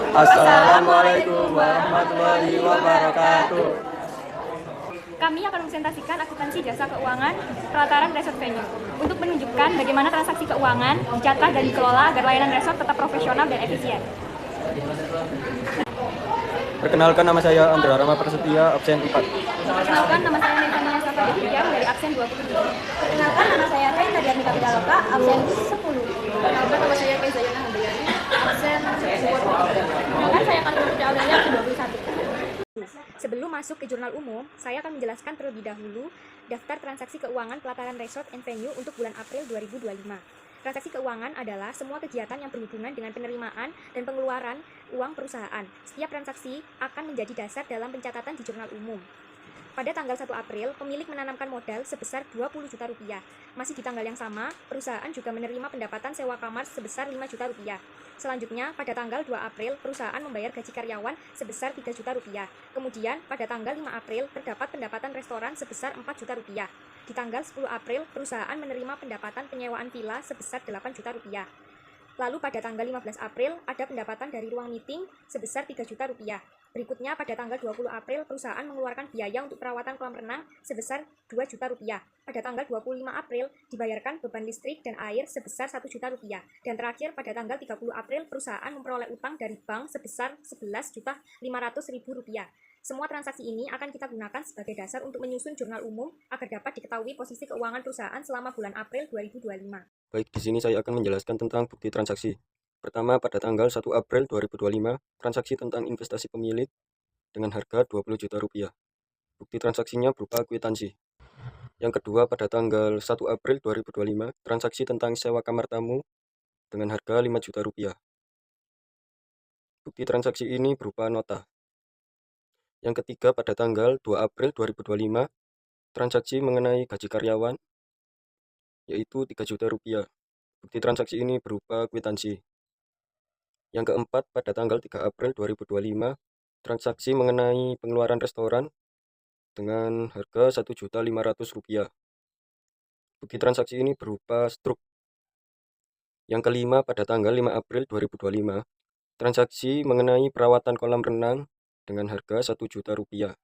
Assalamualaikum warahmatullahi wabarakatuh. Kami akan presentasikan akuntansi jasa keuangan pelataran resort venue untuk menunjukkan bagaimana transaksi keuangan dicatat dan dikelola agar layanan resort tetap profesional dan efisien. Perkenalkan, nama saya Andra Rama Prasetya, absen 4. Perkenalkan, nama saya Nirvana Safa Devian dari absen 27. Perkenalkan, nama saya Renta Diarmita Pitaloka, absen 10. Perkenalkan, nama saya Kezayana Handayani, absen 10. Perkenalkan, saya Kalina Audalia, absen 21. Sebelum masuk ke jurnal umum, saya akan menjelaskan terlebih dahulu daftar transaksi keuangan pelataran resort and venue untuk bulan April 2025. Transaksi keuangan adalah semua kegiatan yang berhubungan dengan penerimaan dan pengeluaran uang perusahaan. Setiap transaksi akan menjadi dasar dalam pencatatan di jurnal umum. Pada tanggal 1 April, pemilik menanamkan modal sebesar 20 juta rupiah. Masih di tanggal yang sama, perusahaan juga menerima pendapatan sewa kamar sebesar 5 juta rupiah. Selanjutnya, pada tanggal 2 April, perusahaan membayar gaji karyawan sebesar 3 juta rupiah. Kemudian, pada tanggal 5 April, terdapat pendapatan restoran sebesar 4 juta rupiah. Di tanggal 10 April, perusahaan menerima pendapatan penyewaan villa sebesar 8 juta rupiah. Lalu pada tanggal 15 April, ada pendapatan dari ruang meeting sebesar 3 juta rupiah. Berikutnya, pada tanggal 20 April, perusahaan mengeluarkan biaya untuk perawatan kolam renang sebesar 2 juta rupiah. Pada tanggal 25 April, dibayarkan beban listrik dan air sebesar 1 juta rupiah. Dan terakhir, pada tanggal 30 April, perusahaan memperoleh utang dari bank sebesar 11.500.000 rupiah. Semua transaksi ini akan kita gunakan sebagai dasar untuk menyusun jurnal umum agar dapat diketahui posisi keuangan perusahaan selama bulan April 2025. Baik, di sini saya akan menjelaskan tentang bukti transaksi. Pertama, pada tanggal 1 April 2025, transaksi tentang investasi pemilik dengan harga 20 juta rupiah. Bukti transaksinya berupa kwitansi. Yang kedua, pada tanggal 1 April 2025, transaksi tentang sewa kamar tamu dengan harga 5 juta rupiah. Bukti transaksi ini berupa nota. Yang ketiga, pada tanggal 2 April 2025, transaksi mengenai gaji karyawan, yaitu 3 juta rupiah. Bukti transaksi ini berupa kwitansi. Yang keempat, pada tanggal 3 April 2025, transaksi mengenai pengeluaran restoran dengan harga 1.500.000 rupiah. Bukti transaksi ini berupa struk. Yang kelima, pada tanggal 5 April 2025, transaksi mengenai perawatan kolam renang dengan harga 1 juta rupiah.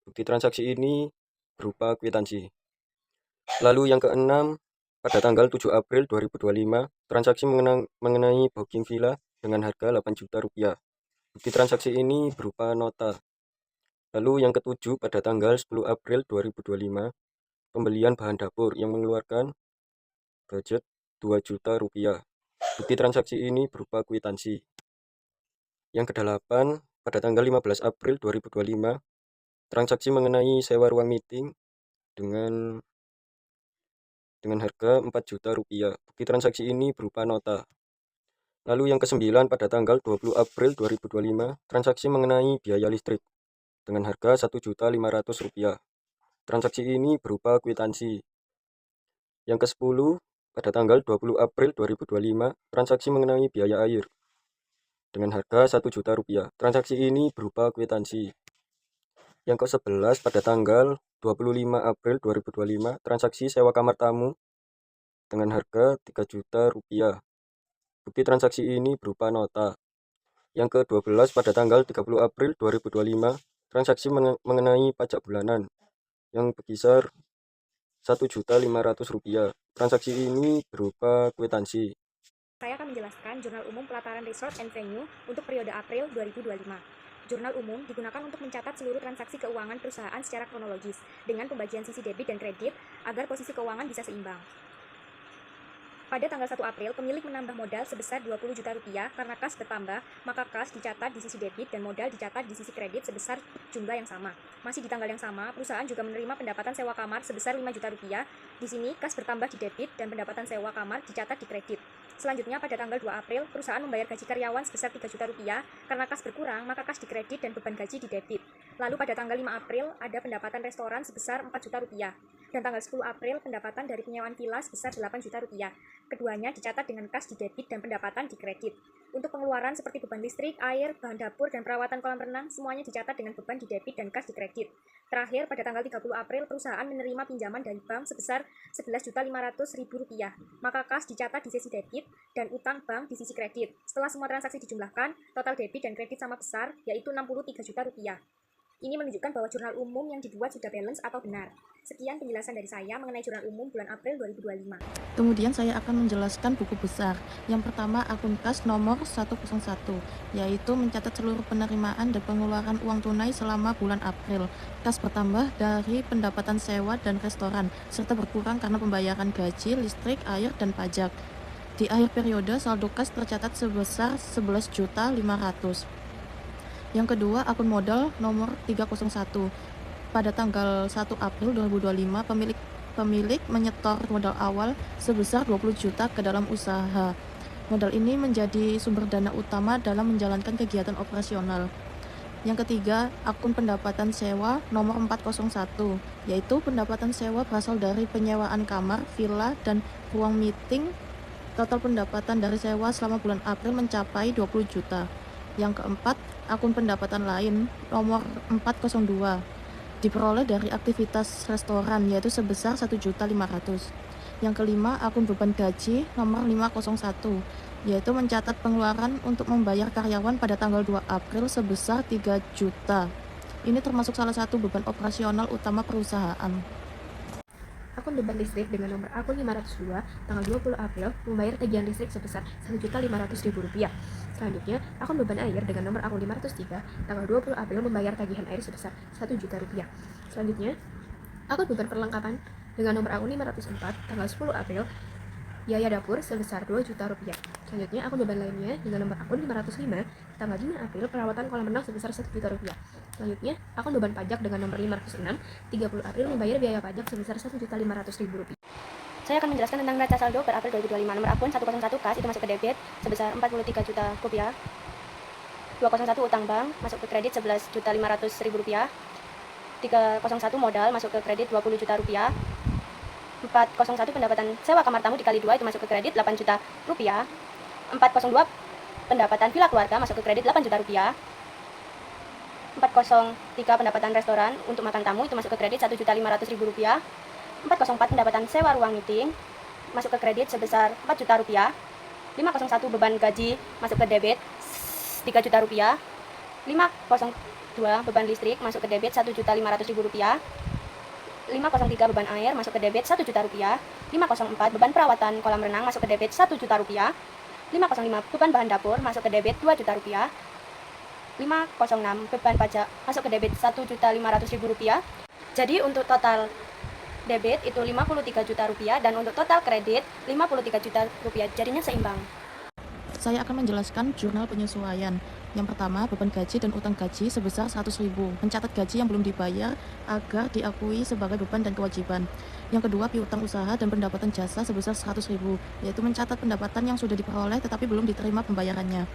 Bukti transaksi ini berupa kwitansi. Lalu yang keenam, pada tanggal 7 April 2025, transaksi mengenai booking villa dengan harga 8 juta rupiah. Bukti transaksi ini berupa nota. Lalu yang ketujuh, pada tanggal 10 April 2025, pembelian bahan dapur yang mengeluarkan budget 2 juta rupiah. Bukti transaksi ini berupa kwitansi. Yang kedelapan, pada tanggal 15 April 2025, transaksi mengenai sewa ruang meeting dengan harga 4 juta rupiah. Bukti transaksi ini berupa nota. Lalu yang kesembilan, pada tanggal 20 April 2025, transaksi mengenai biaya listrik dengan harga 1.500.000 rupiah. Transaksi ini berupa kwitansi. Yang ke-10, pada tanggal 20 April 2025, transaksi mengenai biaya air dengan harga 1 juta rupiah. Transaksi ini berupa kwitansi. Yang ke-11, pada tanggal 25 April 2025, transaksi sewa kamar tamu dengan harga 3 juta rupiah. Bukti transaksi ini berupa nota. Yang ke-12, pada tanggal 30 April 2025, transaksi mengenai pajak bulanan yang berkisar 1.500.000 rupiah. Transaksi ini berupa kwitansi. Saya akan menjelaskan jurnal umum pelataran resort and venue untuk periode April 2025. Jurnal umum digunakan untuk mencatat seluruh transaksi keuangan perusahaan secara kronologis dengan pembagian sisi debit dan kredit agar posisi keuangan bisa seimbang. Pada tanggal 1 April, pemilik menambah modal sebesar 20 juta rupiah karena kas bertambah, maka kas dicatat di sisi debit dan modal dicatat di sisi kredit sebesar jumlah yang sama. Masih di tanggal yang sama, perusahaan juga menerima pendapatan sewa kamar sebesar 5 juta rupiah. Di sini, kas bertambah di debit dan pendapatan sewa kamar dicatat di kredit. Selanjutnya, pada tanggal 2 April, perusahaan membayar gaji karyawan sebesar 3 juta rupiah. Karena kas berkurang, maka kas dikredit dan beban gaji di debit. Lalu pada tanggal 5 April, ada pendapatan restoran sebesar 4 juta rupiah. dan tanggal 10 April pendapatan dari penyewaan villa sebesar 8 juta rupiah. Keduanya dicatat dengan kas di debit dan pendapatan di kredit. Untuk pengeluaran seperti beban listrik, air, bahan dapur, dan perawatan kolam renang, semuanya dicatat dengan beban di debit dan kas di kredit. Terakhir, pada tanggal 30 April, perusahaan menerima pinjaman dari bank sebesar Rp11.500.000. Maka kas dicatat di sisi debit dan utang bank di sisi kredit. Setelah semua transaksi dijumlahkan, total debit dan kredit sama besar, yaitu Rp63 juta. Ini menunjukkan bahwa jurnal umum yang dibuat sudah balance atau benar. Sekian penjelasan dari saya mengenai jurnal umum bulan April 2025. Kemudian saya akan menjelaskan buku besar. Yang pertama, akun kas nomor 101, yaitu mencatat seluruh penerimaan dan pengeluaran uang tunai selama bulan April. Kas bertambah dari pendapatan sewa dan restoran, serta berkurang karena pembayaran gaji, listrik, air, dan pajak. Di akhir periode, saldo kas tercatat sebesar 11.500.000. Yang kedua, akun modal nomor 301. Pada tanggal 1 April 2025, pemilik menyetor modal awal sebesar 20 juta ke dalam usaha. Modal ini menjadi sumber dana utama dalam menjalankan kegiatan operasional. Yang ketiga, akun pendapatan sewa nomor 401, yaitu pendapatan sewa berasal dari penyewaan kamar, villa, dan ruang meeting. Total pendapatan dari sewa selama bulan April mencapai 20 juta. Yang keempat, akun pendapatan lain nomor 402 diperoleh dari aktivitas restoran, yaitu sebesar 1.500.000. Yang kelima, akun beban gaji nomor 501, yaitu mencatat pengeluaran untuk membayar karyawan pada tanggal 2 April sebesar 3 juta. Ini termasuk salah satu beban operasional utama perusahaan. Akun beban listrik dengan nomor akun 502 tanggal 20 April membayar tagihan listrik sebesar Rp1.500.000. Selanjutnya, akun beban air dengan nomor akun 503 tanggal 20 April membayar tagihan air sebesar Rp1 juta. Selanjutnya, akun beban perlengkapan dengan nomor akun 504 tanggal 10 April biaya dapur sebesar Rp2 juta. Selanjutnya, akun beban lainnya dengan nomor akun 505 tanggal 5 April perawatan kolam renang sebesar Rp1 juta. Selanjutnya, akun beban pajak dengan nomor 506 30 April membayar biaya pajak sebesar Rp1.500.000. Saya akan menjelaskan tentang neraca saldo per April 2025. Nomor akun 101 kas itu masuk ke debit sebesar Rp43 juta. 201 utang bank masuk ke kredit Rp11.500.000. 301 modal masuk ke kredit Rp20 juta. 401 pendapatan sewa kamar tamu dikali 2 itu masuk ke kredit Rp8 juta. 402 pendapatan villa keluarga masuk ke kredit Rp8 juta. 403 pendapatan restoran untuk makan tamu itu masuk ke kredit Rp1.500.000. 404 pendapatan sewa ruang meeting masuk ke kredit sebesar Rp4 juta. 501 beban gaji masuk ke debit Rp3 juta. 502 beban listrik masuk ke debit Rp1.500.000. 503 beban air masuk ke debit Rp1 juta. 504 beban perawatan kolam renang masuk ke debit Rp1 juta. 505 beban bahan dapur masuk ke debit Rp2 juta. 506 beban pajak masuk ke debit Rp1.500.000. Jadi untuk total debit itu Rp53 juta dan untuk total kredit Rp53 juta, jadinya seimbang. Saya akan menjelaskan jurnal penyesuaian. Yang pertama, beban gaji dan utang gaji sebesar 100.000. Mencatat gaji yang belum dibayar agar diakui sebagai beban dan kewajiban. Yang kedua, piutang usaha dan pendapatan jasa sebesar 100.000, yaitu mencatat pendapatan yang sudah diperoleh tetapi belum diterima pembayarannya.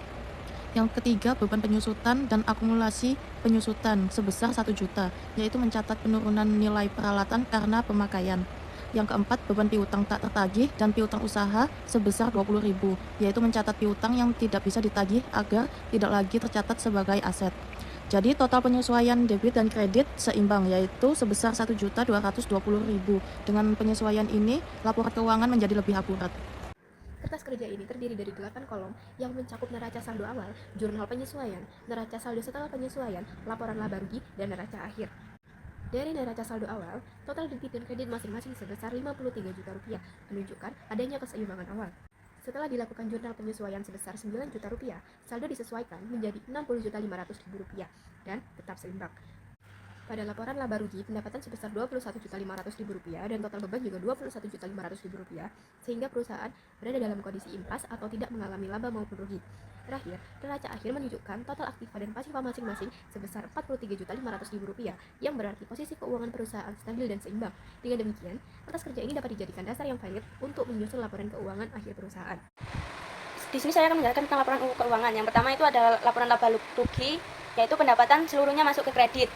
Yang ketiga, beban penyusutan dan akumulasi penyusutan sebesar 1 juta, yaitu mencatat penurunan nilai peralatan karena pemakaian. Yang keempat, beban piutang tak tertagih dan piutang usaha sebesar 20.000, yaitu mencatat piutang yang tidak bisa ditagih agar tidak lagi tercatat sebagai aset. Jadi total penyesuaian debit dan kredit seimbang, yaitu sebesar 1.220.000. Dengan penyesuaian ini, laporan keuangan menjadi lebih akurat. Kertas kerja ini terdiri dari 8 kolom yang mencakup neraca saldo awal, jurnal penyesuaian, neraca saldo setelah penyesuaian, laporan laba rugi, dan neraca akhir. Dari neraca saldo awal, total debit dan kredit masing-masing sebesar Rp53 juta, menunjukkan adanya keseimbangan awal. Setelah dilakukan jurnal penyesuaian sebesar Rp9 juta, saldo disesuaikan menjadi Rp61.500.000 dan tetap seimbang. Pada laporan laba rugi, pendapatan sebesar Rp21.500.000 dan total beban juga Rp21.500.000, sehingga perusahaan berada dalam kondisi impas atau tidak mengalami laba maupun rugi. Terakhir, neraca akhir menunjukkan total aktiva dan pasifa masing-masing sebesar Rp43.500.000, yang berarti posisi keuangan perusahaan stabil dan seimbang. Dengan demikian, kertas kerja ini dapat dijadikan dasar yang valid untuk menyusun laporan keuangan akhir perusahaan. Di sini saya akan menjelaskan tentang laporan keuangan. Yang pertama itu adalah laporan laba rugi, yaitu pendapatan seluruhnya masuk ke kredit.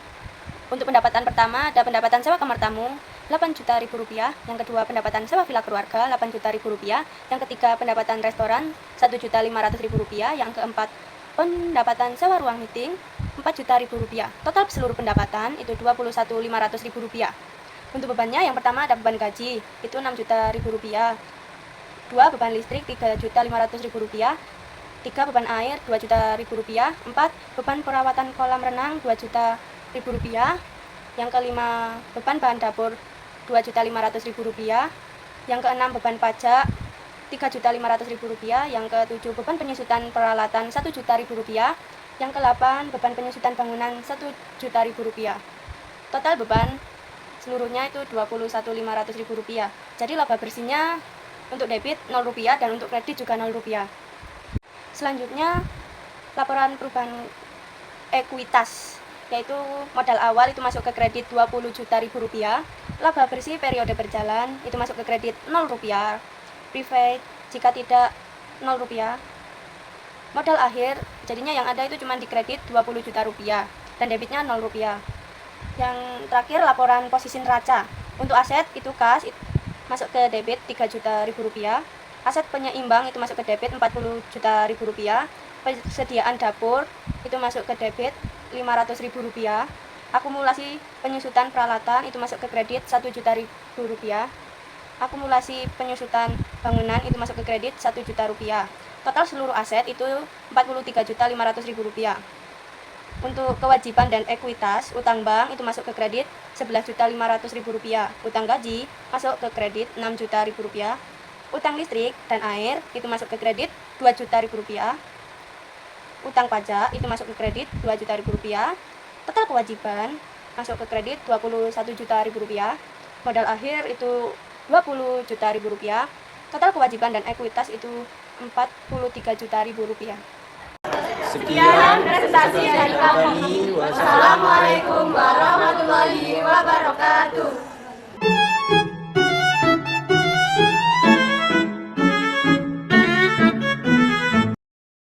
Untuk pendapatan pertama ada pendapatan sewa kamar tamu 8 juta rupiah. Yang kedua, pendapatan sewa villa keluarga 8 juta rupiah. Yang ketiga, pendapatan restoran 1.500.000 rupiah. Yang keempat, pendapatan sewa ruang meeting 4 juta rupiah. Total seluruh pendapatan itu 21.500.000 rupiah. Untuk bebannya, yang pertama ada beban gaji, itu 6 juta rupiah. 2. Beban listrik 3.500.000 rupiah. 3. Beban air 2 juta rupiah. 4. Beban perawatan kolam renang 2 juta rupiah. Yang kelima, beban bahan dapur 2.500.000 rupiah. Yang keenam, beban pajak 3.500.000 rupiah. Yang ketujuh, beban penyusutan peralatan 1 juta rupiah. Yang ke-8, beban penyusutan bangunan 1 juta rupiah. Total beban seluruhnya itu 21.500.000 rupiah. Jadi laba bersihnya untuk debit 0 rupiah dan untuk kredit juga 0 rupiah. Selanjutnya, laporan perubahan ekuitas, yaitu modal awal itu masuk ke kredit 20 juta rupiah. Laba bersih periode berjalan itu masuk ke kredit 0 rupiah. Prepaid jika tidak 0 rupiah. Modal akhir jadinya yang ada itu cuma di kredit 20 juta rupiah dan debitnya 0 rupiah. Yang terakhir, laporan posisi neraca. Untuk aset itu kas masuk ke debit 3 juta rupiah. Aset penyeimbang itu masuk ke debit 40 juta rupiah. Persediaan dapur itu masuk ke debit 500.000 rupiah. Akumulasi penyusutan peralatan itu masuk ke kredit 1 juta rupiah. Akumulasi penyusutan bangunan itu masuk ke kredit 1 juta rupiah. Total seluruh aset itu 43.500.000 rupiah. Untuk kewajiban dan ekuitas, utang bank itu masuk ke kredit 11.500.000 rupiah. Utang gaji masuk ke kredit 6 juta rupiah. Utang listrik dan air itu masuk ke kredit 2 juta rupiah. Utang pajak itu masuk ke kredit 2 juta rupiah. Total kewajiban masuk ke kredit 21 juta rupiah. Modal akhir itu 20 juta rupiah. Total kewajiban dan ekuitas itu 43 juta rupiah. Sekian presentasi dari kami. Wassalamualaikum warahmatullahi wabarakatuh.